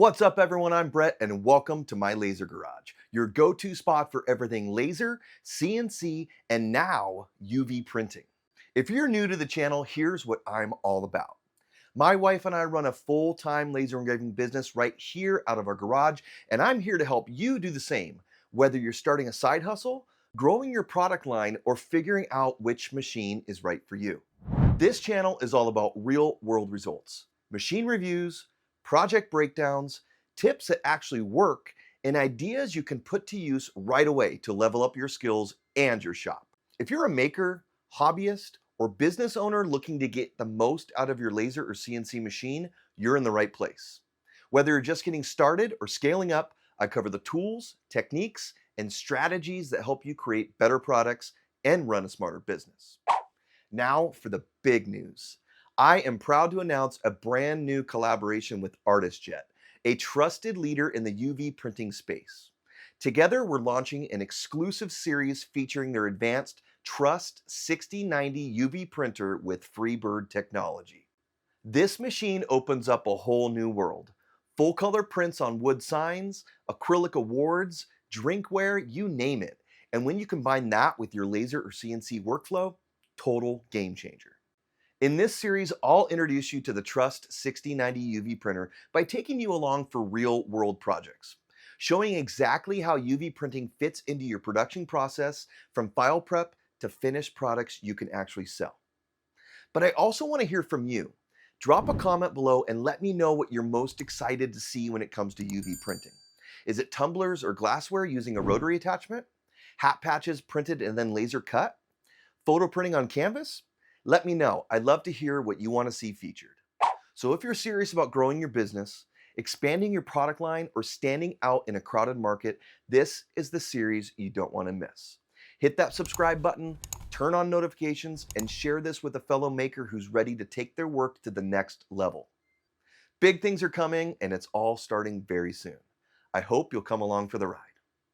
What's up, everyone? I'm Brett, and welcome to my Laser Garage, your go-to spot for everything laser, CNC, and now UV printing. If you're new to the channel, here's what I'm all about. My wife and I run a full-time laser engraving business right here out of our garage, and I'm here to help you do the same, whether you're starting a side hustle, growing your product line, or figuring out which machine is right for you. This channel is all about real-world results, machine reviews, project breakdowns, tips that actually work, and ideas you can put to use right away to level up your skills and your shop. If you're a maker, hobbyist, or business owner looking to get the most out of your laser or CNC machine, you're in the right place. Whether you're just getting started or scaling up, I cover the tools, techniques, and strategies that help you create better products and run a smarter business. Now for the big news. I am proud to announce a brand new collaboration with ArtisJet, a trusted leader in the UV printing space. Together, we're launching an exclusive series featuring their advanced Trust 6090 UV printer with Freebird technology. This machine opens up a whole new world. Full color prints on wood signs, acrylic awards, drinkware, you name it. And when you combine that with your laser or CNC workflow, total game changer. In this series, I'll introduce you to the Trust 6090 UV printer by taking you along for real-world projects, showing exactly how UV printing fits into your production process from file prep to finished products you can actually sell. But I also want to hear from you. Drop a comment below and let me know what you're most excited to see when it comes to UV printing. Is it tumblers or glassware using a rotary attachment? Hat patches printed and then laser cut? Photo printing on canvas? Let me know. I'd love to hear what you want to see featured. So if you're serious about growing your business, expanding your product line, or standing out in a crowded market, this is the series you don't want to miss. Hit that subscribe button, turn on notifications, and share this with a fellow maker who's ready to take their work to the next level. Big things are coming, and it's all starting very soon. I hope you'll come along for the ride.